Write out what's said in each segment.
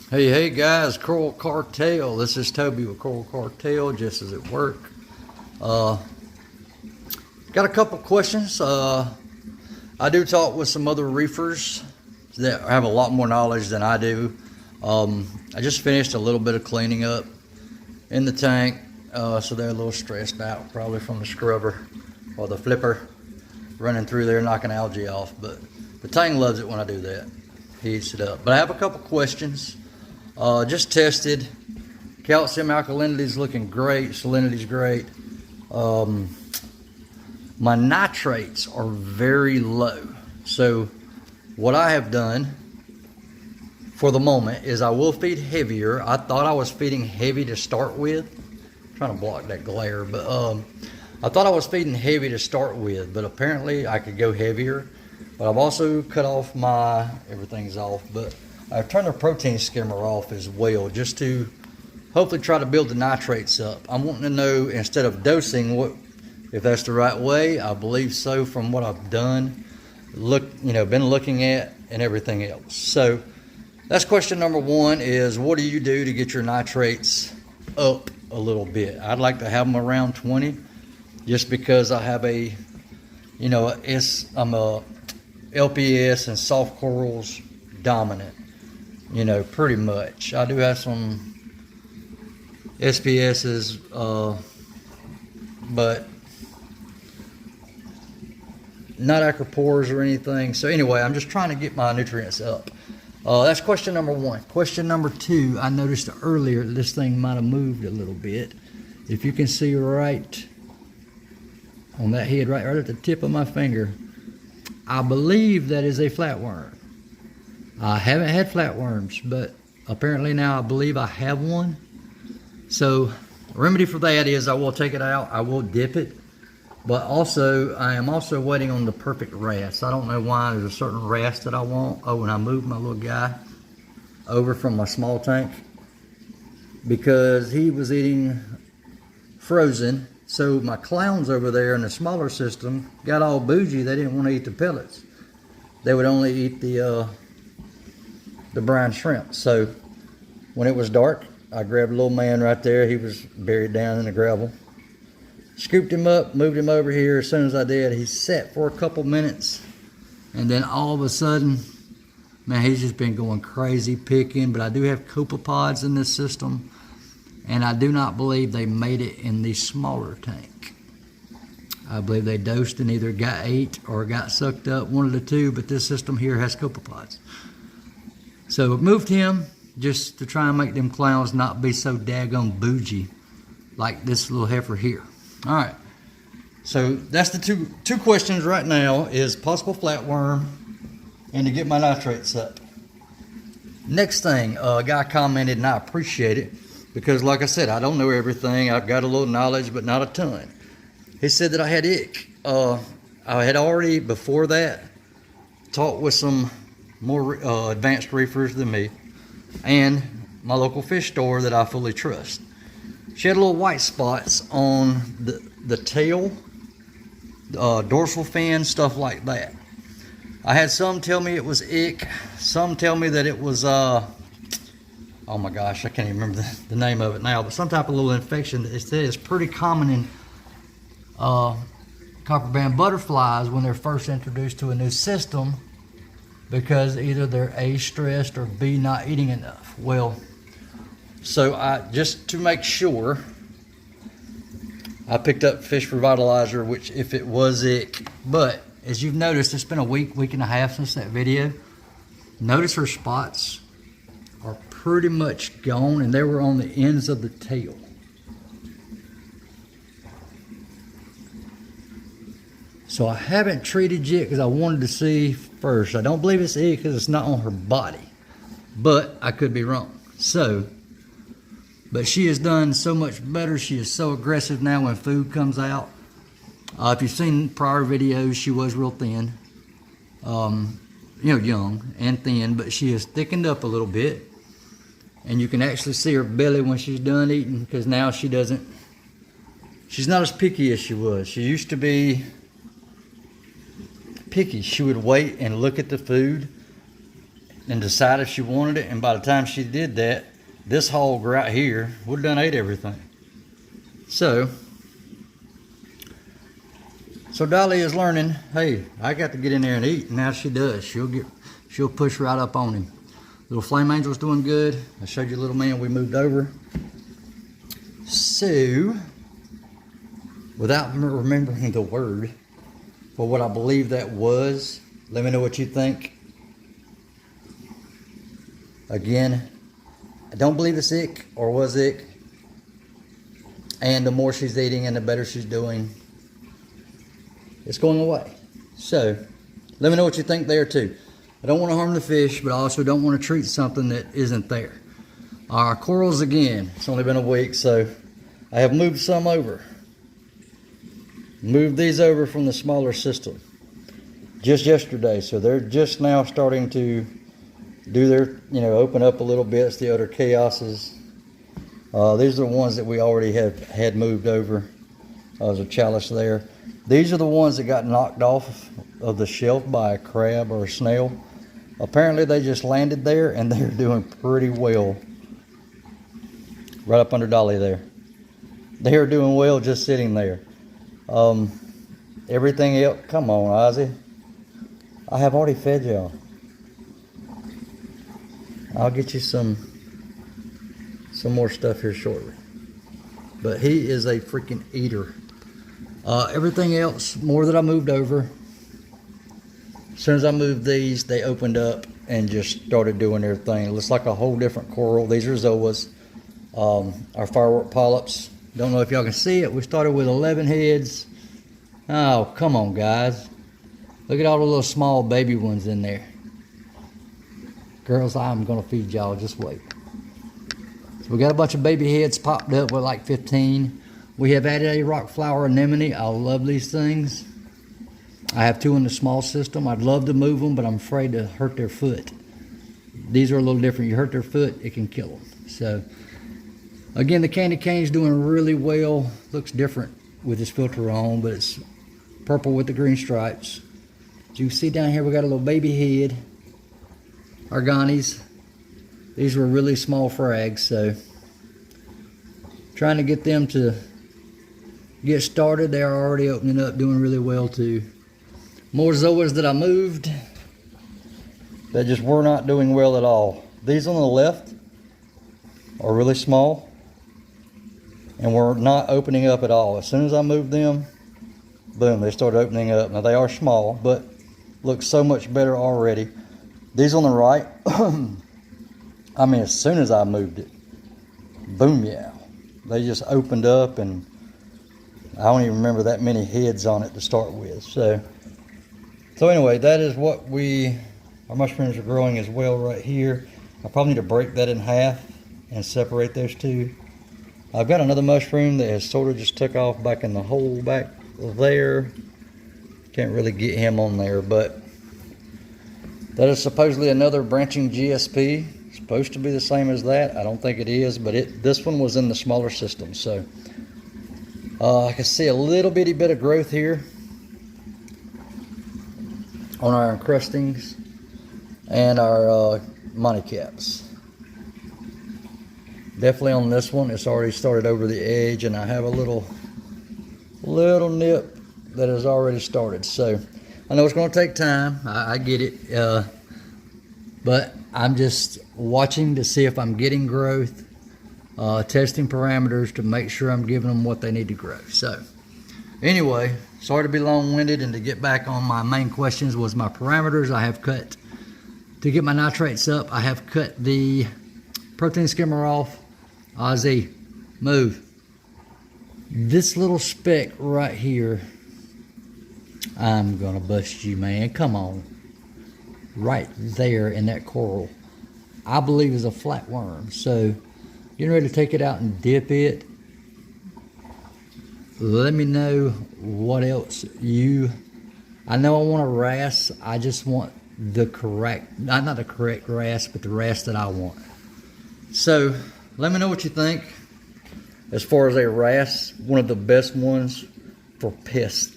Hey guys, Coral Cartel. This is Toby with Coral Cartel, just as at work. Got a couple questions. I do talk with some other reefers that have a lot more knowledge than I do. I just finished a little bit of cleaning up in the tank, so they're a little stressed out, probably from the scrubber or the flipper running through there knocking algae off. But the tank loves it when I do that. Heats it up. But I have a couple questions. Just tested. Calcium alkalinity is looking great. Salinity is great. My nitrates are very low. So what I have done for the moment is I will feed heavier. I thought I was feeding heavy to start with. I'm trying to block that glare, but I thought I was feeding heavy to start with, but apparently I could go heavier. But I've also cut off everything's off, but I've turned the protein skimmer off as well, just to hopefully try to build the nitrates up. I'm wanting to know, instead of dosing, if that's the right way. I believe so from what I've done, been looking at and everything else. So that's question number one, is what do you do to get your nitrates up a little bit? I'd like to have them around 20, just because I have I'm a LPS and soft corals dominant, pretty much. I do have some SPSs, but not acropores or anything. So anyway, I'm just trying to get my nutrients up. That's question number one. Question number two, I noticed earlier this thing might have moved a little bit. If you can see right on that head, right at the tip of my finger, I believe that is a flatworm. I haven't had flatworms, but apparently now I believe I have one. So the remedy for that is I will take it out, I will dip it, but also I am also waiting on the perfect wrasse. I don't know why. There's a certain wrasse that I want. Oh, and I moved my little guy over from my small tank because he was eating frozen. So my clowns over there in the smaller system got all bougie. They didn't want to eat the pellets. They would only eat the brine shrimp. So when it was dark, I grabbed a little man right there. He was buried down in the gravel. Scooped him up, moved him over here. As soon as I did, he sat for a couple minutes. And then all of a sudden, man, he's just been going crazy picking. But I do have copepods in this system. And I do not believe they made it in the smaller tank. I believe they dosed and either got ate or got sucked up, one of the two, but this system here has copepods. So I moved him just to try and make them clowns not be so daggone bougie like this little heifer here. All right, so that's the two questions right now, is possible flatworm and to get my nitrates up. Next thing, a guy commented, and I appreciate it, because like I said, I don't know everything. I've got a little knowledge, but not a ton. He said that I had ick. I had already, before that, talked with some more advanced reefers than me, and my local fish store that I fully trust. She had little white spots on the tail, dorsal fin, stuff like that. I had some tell me it was ick. Some tell me that it was oh my gosh, I can't even remember the name of it now, but some type of little infection that is pretty common in copper band butterflies when they're first introduced to a new system, because either they're A, stressed, or B, not eating enough. Well, so just to make sure, I picked up Fish Revitalizer, which if it was ick, but as you've noticed, it's been a week and a half since that video. Notice her spots are pretty much gone, and they were on the ends of the tail. So I haven't treated yet because I wanted to see first. I don't believe it's ick because it's not on her body, but I could be wrong. But she has done so much better. She is so aggressive now when food comes out. If you've seen prior videos, she was real thin, young and thin, but she has thickened up a little bit. And you can actually see her belly when she's done eating, because now she's not as picky as she was. She used to be picky. She would wait and look at the food and decide if she wanted it. And by the time she did that, this hog right here would have done ate everything. So Dolly is learning, hey, I got to get in there and eat. And now she does. She'll push right up on him. Little Flame Angel's doing good. I showed you little man we moved over. So, without remembering the word for what I believe that was, let me know what you think. Again, I don't believe it's ick or was ick. And the more she's eating and the better she's doing, it's going away. So, let me know what you think there too. I don't want to harm the fish, but I also don't want to treat something that isn't there. Our corals, again, it's only been a week, so I have moved some over. Moved these over from the smaller system just yesterday, so they're just now starting to do their, open up a little bit. It's the other chaoses. These are the ones that we already had moved over. There's a chalice there. These are the ones that got knocked off of the shelf by a crab or a snail. Apparently they just landed there and they're doing pretty well. Right up under Dolly there. They are doing well just sitting there. Everything else, come on, Ozzy. I have already fed y'all. I'll get you some more stuff here shortly. But he is a freaking eater. Everything else, more that I moved over. As soon as I moved these, they opened up and just started doing their thing. It looks like a whole different coral. These are zoas. Our firework polyps. Don't know if y'all can see it. We started with 11 heads. Oh, come on, guys. Look at all the little small baby ones in there. Girls, I'm going to feed y'all. Just wait. So we got a bunch of baby heads popped up with like 15. We have added a rock flower anemone. I love these things. I have 2 in the small system. I'd love to move them, but I'm afraid to hurt their foot. These are a little different. You hurt their foot, it can kill them. So, again, the candy cane's doing really well. Looks different with this filter on, but it's purple with the green stripes. As you can see down here, we got a little baby head. Arganies. These were really small frags, so trying to get them to get started. They are already opening up, doing really well too. More zoas that I moved that just were not doing well at all. These on the left are really small and were not opening up at all. As soon as I moved them, boom, they started opening up. Now they are small, but look so much better already. These on the right, I mean, as soon as I moved it, boom, yeah. They just opened up, and I don't even remember that many heads on it to start with. So anyway, that is what our mushrooms are growing as well right here. I probably need to break that in half and separate those two. I've got another mushroom that has sort of just took off back in the hole back there. Can't really get him on there, but that is supposedly another branching GSP. Supposed to be the same as that. I don't think it is, but this one was in the smaller system. So I can see a little bitty bit of growth here on our encrustings and our monty caps. Definitely on this one, it's already started over the edge, and I have a little nip that has already started. So I know it's going to take time. I get it, but I'm just watching to see if I'm getting growth, testing parameters to make sure I'm giving them what they need to grow. So anyway, sorry to be long-winded, and to get back on my main questions was my parameters. I have cut, to get my nitrates up, I have cut the protein skimmer off. Ozzy, move. This little speck right here, I'm gonna bust you, man. Come on. Right there in that coral, I believe is a flatworm. So getting ready to take it out and dip it. Let me know what else I know I want a wrasse. I just want the correct, not the correct wrasse, but the wrasse that I want. So let me know what you think. As far as a wrasse, one of the best ones for Pest.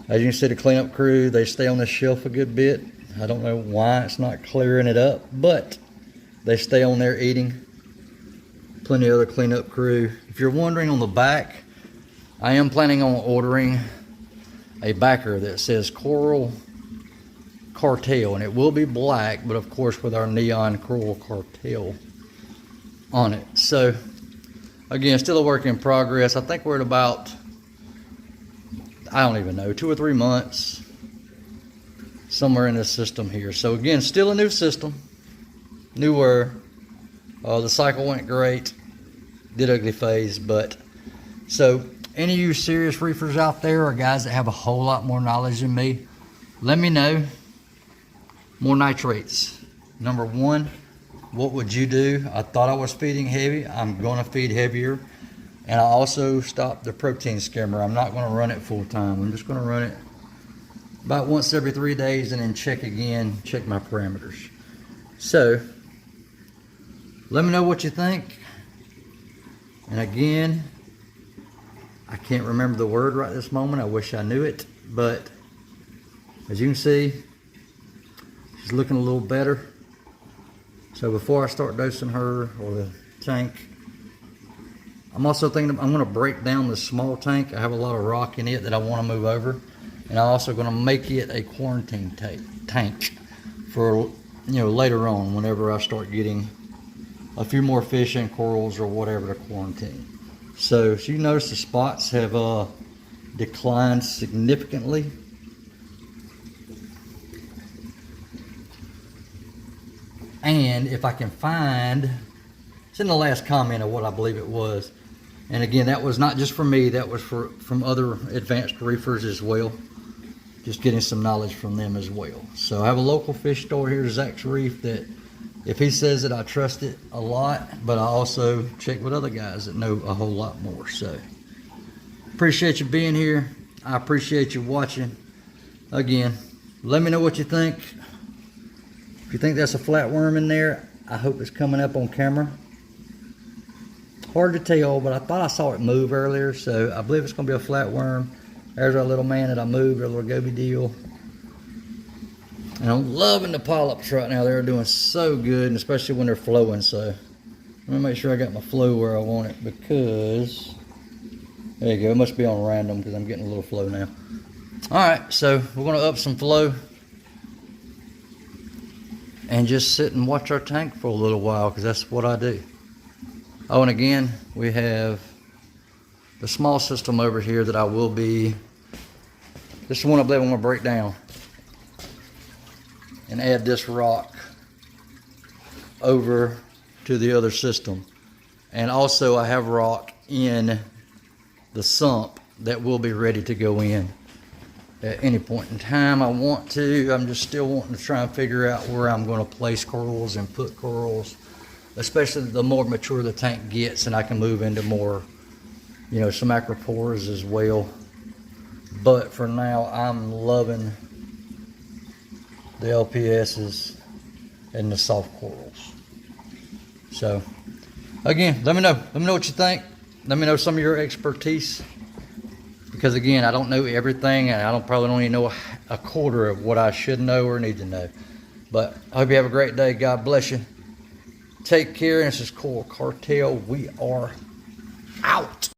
As you can see, the cleanup crew, they stay on this shelf a good bit. I don't know why it's not clearing it up, but they stay on there eating. Plenty of other cleanup crew. If you're wondering on the back, I am planning on ordering a backer that says Coral Cartel, and it will be black, but of course with our neon Coral Cartel on it. So again, still a work in progress. I think we're at about, I don't even know, 2 or 3 months somewhere in this system here. So again, still a new system, newer. The cycle went great, did ugly phase, but so any of you serious reefers out there or guys that have a whole lot more knowledge than me, let me know. More nitrates. Number one, what would you do? I thought I was feeding heavy. I'm going to feed heavier. And I also stopped the protein skimmer. I'm not going to run it full time. I'm just going to run it about once every 3 days and then check again, check my parameters. So let me know what you think. And again, I can't remember the word right this moment. I wish I knew it, but as you can see, she's looking a little better. So before I start dosing her or the tank, I'm also thinking I'm going to break down the small tank. I have a lot of rock in it that I want to move over, and I'm also going to make it a quarantine tank for later on whenever I start getting a few more fish and corals or whatever to quarantine. So you notice the spots have declined significantly. And if I can find, it's in the last comment of what I believe it was. And again, that was not just from me, that was from other advanced reefers as well. Just getting some knowledge from them as well. So I have a local fish store here, Zach's Reef, that if he says it, I trust it a lot, but I also check with other guys that know a whole lot more. So appreciate you being here. I appreciate you watching. Again, let me know what you think. If you think that's a flatworm in there, I hope it's coming up on camera. Hard to tell, but I thought I saw it move earlier, so I believe it's going to be a flatworm. There's our little man that I moved, our little goby deal. And I'm loving the polyps right now. They're doing so good, and especially when they're flowing. So let me make sure I got my flow where I want it, because there you go. It must be on random because I'm getting a little flow now. All right, so we're going to up some flow and just sit and watch our tank for a little while, because that's what I do. Oh, and again, we have the small system over here that I will be, this is the one I believe I'm going to break down and add this rock over to the other system. And also I have rock in the sump that will be ready to go in at any point in time I want to. I'm just still wanting to try and figure out where I'm going to place corals and put corals, especially the more mature the tank gets, and I can move into more, some acropores as well. But for now, I'm loving the LPSs and the soft corals. So again, let me know what you think. Let me know some of your expertise, because again, I don't know everything, and I probably don't even know a quarter of what I should know or need to know. But I hope you have a great day. God bless you. Take care. And this is Coral Cartel. We are out.